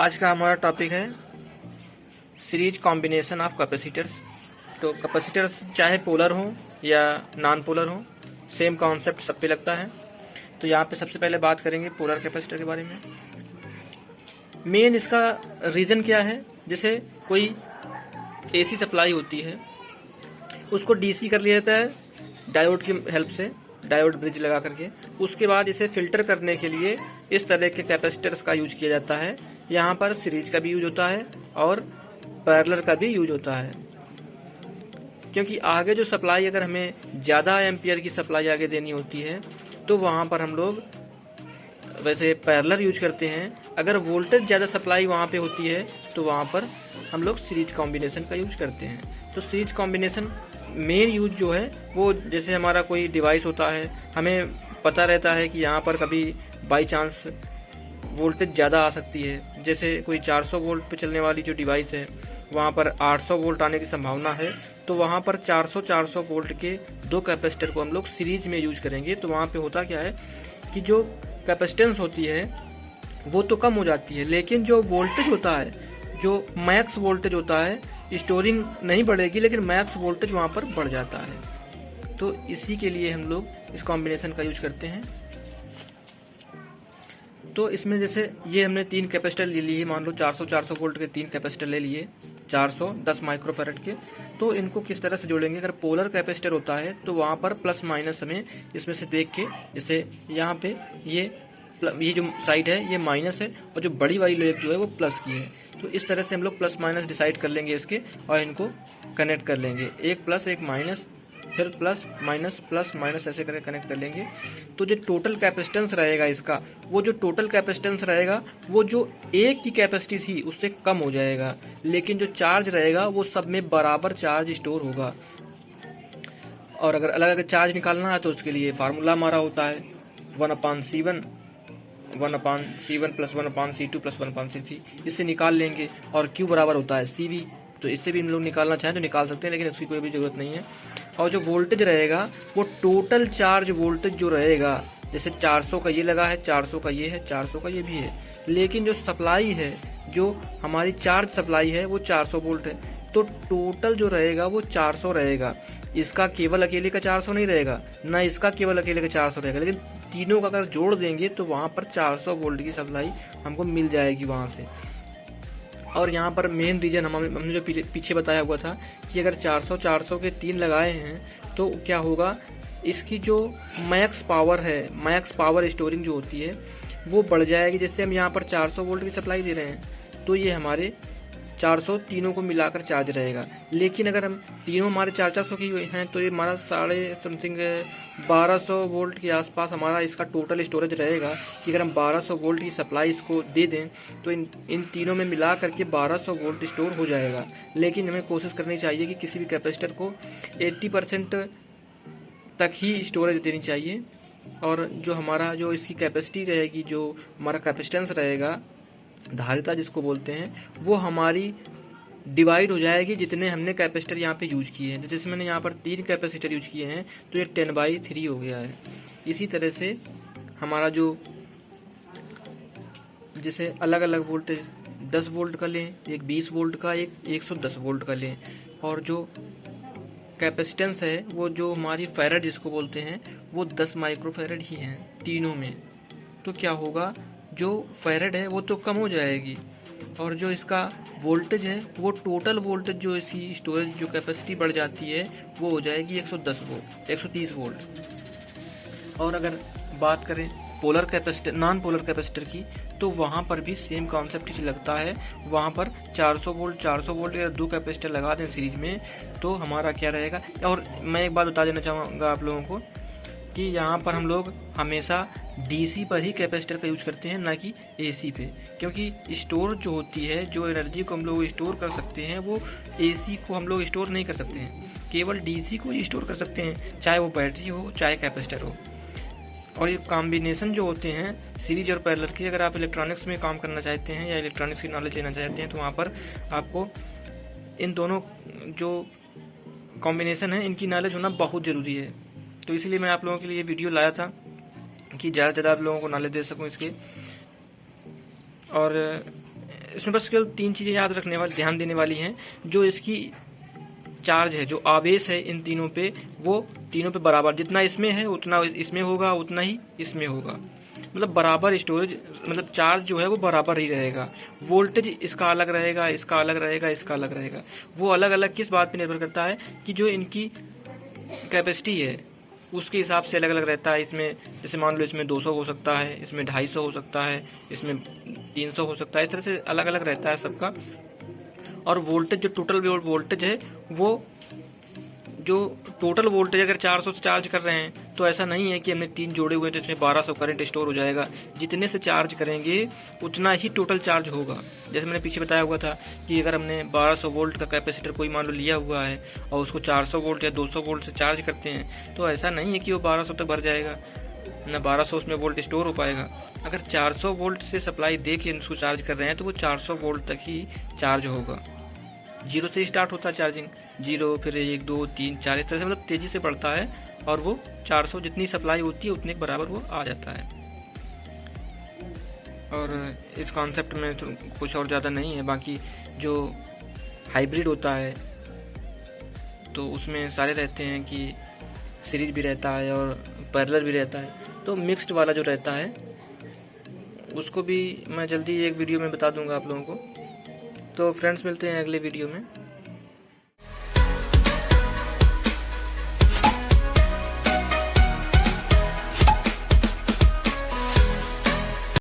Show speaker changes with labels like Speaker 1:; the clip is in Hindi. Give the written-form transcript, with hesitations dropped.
Speaker 1: आज का हमारा टॉपिक है सीरीज कॉम्बिनेशन ऑफ कैपेसिटर्स। तो कैपेसिटर्स चाहे पोलर हो या नॉन पोलर हो, सेम कॉन्सेप्ट सब पे लगता है। तो यहाँ पे सबसे पहले बात करेंगे पोलर कैपेसिटर के बारे में। मेन इसका रीज़न क्या है, जैसे कोई एसी सप्लाई होती है, उसको डीसी कर लिया जाता है डायोड की हेल्प से, डायोड ब्रिज लगा करके। उसके बाद इसे फिल्टर करने के लिए इस तरह के कैपेसिटर्स का यूज किया जाता है। यहाँ पर सीरीज का भी यूज होता है और पैरेलल का भी यूज होता है, क्योंकि आगे जो सप्लाई अगर हमें ज़्यादा एम्पियर की सप्लाई आगे देनी होती है तो वहाँ पर हम लोग वैसे पैरेलल यूज करते हैं। अगर वोल्टेज ज़्यादा सप्लाई वहाँ पे होती है तो वहाँ पर हम लोग सीरीज कॉम्बिनेशन का यूज करते हैं। तो सीरीज कॉम्बिनेशन मेन यूज जो है वो, जैसे हमारा कोई डिवाइस होता है, हमें पता रहता है कि यहाँ पर कभी बाई चांस वोल्टेज ज़्यादा आ सकती है। जैसे कोई 400 वोल्ट पे चलने वाली जो डिवाइस है वहाँ पर 800 वोल्ट आने की संभावना है, तो वहाँ पर 400 वोल्ट के दो कैपेसिटर को हम लोग सीरीज में यूज करेंगे। तो वहाँ पे होता क्या है कि जो कैपेसिटेंस होती है वो तो कम हो जाती है, लेकिन जो वोल्टेज होता है, जो मैक्स वोल्टेज होता है, स्टोरिंग नहीं बढ़ेगी लेकिन मैक्स वोल्टेज वहाँ पर बढ़ जाता है। तो इसी के लिए हम लोग इस कॉम्बिनेशन का यूज करते हैं। तो इसमें जैसे ये हमने तीन कैपेसिटर ले लिए, मान लो 400 वोल्ट के तीन कैपेसिटर ले लिए, 410 माइक्रोफैरड के। तो इनको किस तरह से जोड़ेंगे, अगर पोलर कैपेसिटर होता है तो वहाँ पर प्लस माइनस हमें इसमें से देख के, जैसे यहाँ पे ये जो साइड है ये माइनस है और जो बड़ी वाली लेग जो है वो प्लस की है। तो इस तरह से हम लोग प्लस माइनस डिसाइड कर लेंगे इसके और इनको कनेक्ट कर लेंगे, एक प्लस एक माइनस, फिर प्लस माइनस ऐसे करके कनेक्ट कर लेंगे। तो जो टोटल कैपेसिटेंस रहेगा इसका, वो जो टोटल कैपेसिटेंस रहेगा वो जो एक की कैपेसिटी थी उससे कम हो जाएगा, लेकिन जो चार्ज रहेगा वो सब में बराबर चार्ज स्टोर होगा। और अगर अलग अलग चार्ज निकालना है तो उसके लिए फार्मूला हमारा होता है 1/C1 plus 1/C2 plus 1/C3, इससे निकाल लेंगे। और Q बराबर होता है CV, तो इससे भी हम लोग निकालना चाहें तो निकाल सकते हैं, लेकिन उसकी कोई भी ज़रूरत नहीं है। और जो वोल्टेज रहेगा वो टोटल चार्ज वोल्टेज जो रहेगा, जैसे 400 का ये लगा है, 400 का ये है, 400 का ये भी है, लेकिन जो सप्लाई है, जो हमारी चार्ज सप्लाई है वो 400 वोल्ट है, तो टोटल जो रहेगा वो 400 रहेगा। इसका केवल अकेले का 400 नहीं रहेगा, ना इसका केवल अकेले का 400 रहेगा, लेकिन तीनों का अगर जोड़ देंगे तो वहाँ पर 400 वोल्ट की सप्लाई हमको मिल जाएगी वहाँ से। और यहाँ पर मेन रीजन हमने जो पीछे बताया हुआ था कि अगर 400 के तीन लगाए हैं तो क्या होगा, इसकी जो मैक्स पावर है, मैक्स पावर स्टोरिंग जो होती है वो बढ़ जाएगी। जैसे हम यहाँ पर 400 वोल्ट की सप्लाई दे रहे हैं तो ये हमारे 400 तीनों को मिलाकर चार्ज रहेगा, लेकिन अगर हम तीनों हमारे 400 की हैं तो ये हमारा साढ़े समथिंग 1200 वोल्ट के आसपास हमारा इसका टोटल स्टोरेज रहेगा। कि अगर हम 1200 वोल्ट की सप्लाई इसको दे दें तो इन तीनों में मिला करके 1200 वोल्ट स्टोर हो जाएगा। लेकिन हमें कोशिश करनी चाहिए कि किसी भी कैपेसिटर को 80% तक ही स्टोरेज देनी चाहिए। और जो हमारा जो इसकी कैपेसिटी रहेगी, जो हमारा कैपेसिटेंस रहेगा, धारिता जिसको बोलते हैं, वो हमारी डिवाइड हो जाएगी जितने हमने कैपेसिटर यहाँ पे यूज किए हैं। जैसे मैंने यहाँ पर 3 कैपेसिटर यूज किए हैं तो ये 10/3 हो गया है। इसी तरह से हमारा जो, जैसे अलग अलग वोल्टेज 10 वोल्ट का लें, एक 20 वोल्ट का, एक 110 वोल्ट का लें, और जो कैपेसिटेंस है वो जो हमारी फैरड जिसको बोलते हैं वो 10 माइक्रोफैरड ही हैं तीनों में। तो क्या होगा, जो फैरड है वो तो कम हो जाएगी और जो इसका वोल्टेज है वो टोटल वोल्टेज जो इसकी स्टोरेज जो कैपेसिटी बढ़ जाती है वो हो जाएगी 130 वोल्ट। और अगर बात करें polar capacitor, non polar capacitor की, तो वहाँ पर भी सेम कॉन्सेप्ट ही लगता है। वहाँ पर 400 वोल्ट अगर दो कैपेसिटर लगा दें सीरीज में तो हमारा क्या रहेगा। और मैं एक बात बता देना चाहूँगा आप लोगों को कि यहाँ पर हम लोग हमेशा डीसी पर ही कैपेसिटर का यूज करते हैं, ना कि एसी पे, क्योंकि स्टोर जो होती है, जो एनर्जी को हम लोग स्टोर कर सकते हैं वो एसी को हम लोग स्टोर नहीं कर सकते हैं, केवल डीसी को ही स्टोर कर सकते हैं, चाहे वो बैटरी हो चाहे कैपेसिटर हो। और ये कॉम्बिनेशन जो होते हैं सीरीज और पैरेलल की, अगर आप इलेक्ट्रॉनिक्स में काम करना चाहते हैं या इलेक्ट्रॉनिक्स की नॉलेज लेना चाहते हैं तो वहाँ पर आपको इन दोनों जो कॉम्बिनेशन है इनकी नॉलेज होना बहुत ज़रूरी है। तो इसीलिए मैं आप लोगों के लिए वीडियो लाया था कि ज़्यादा से ज़्यादा आप लोगों को नॉलेज दे सकूं इसके। और इसमें बस केवल 3 चीज़ें याद रखने वाली, ध्यान देने वाली हैं। जो इसकी चार्ज है, जो आवेश है इन तीनों पे, वो तीनों पे बराबर, जितना इसमें है उतना इसमें होगा, उतना ही इसमें होगा। मतलब बराबर स्टोरेज, मतलब चार्ज जो है वो बराबर ही रहेगा। वोल्टेज इसका अलग रहेगा, इसका अलग रहेगा, इसका अलग रहेगा। वो अलग अलग किस बात पे निर्भर करता है कि जो इनकी कैपेसिटी है उसके हिसाब से अलग अलग रहता है। इसमें जैसे मान लो इसमें 200 हो सकता है, इसमें 250 हो सकता है, इसमें 300 हो सकता है। इस तरह से अलग अलग रहता है सबका। और वोल्टेज, जो टोटल वोल्टेज है, वो जो टोटल वोल्टेज अगर 400 से चार्ज कर रहे हैं तो ऐसा नहीं है कि हमने 3 जोड़े हुए हैं तो इसमें 1200 करंट स्टोर हो जाएगा। जितने से चार्ज करेंगे उतना ही टोटल चार्ज होगा। जैसे मैंने पीछे बताया हुआ था कि अगर हमने 1200 वोल्ट का कैपेसिटर कोई मान लो लिया हुआ है और उसको 400 वोल्ट या 200 वोल्ट से चार्ज करते हैं, तो ऐसा नहीं है कि वो 1200 तक भर जाएगा, ना 1200 उसमें वोल्ट स्टोर हो पाएगा। अगर 400 वोल्ट से सप्लाई दे के उसको चार्ज कर रहे हैं तो वो 400 वोल्ट तक ही चार्ज होगा। 0 से स्टार्ट होता है चार्जिंग, 0 फिर 1 2 3 4, इस तरह से मतलब तेज़ी से बढ़ता है और वो 400 जितनी सप्लाई होती है उतने के बराबर वो आ जाता है। और इस कॉन्सेप्ट में तो कुछ और ज़्यादा नहीं है। बाकी जो हाइब्रिड होता है तो उसमें सारे रहते हैं कि सीरीज भी रहता है और पैरेलल भी रहता है। तो मिक्स्ड वाला जो रहता है उसको भी मैं जल्दी एक वीडियो में बता दूंगा आप लोगों को। तो फ्रेंड्स, मिलते हैं अगले वीडियो में।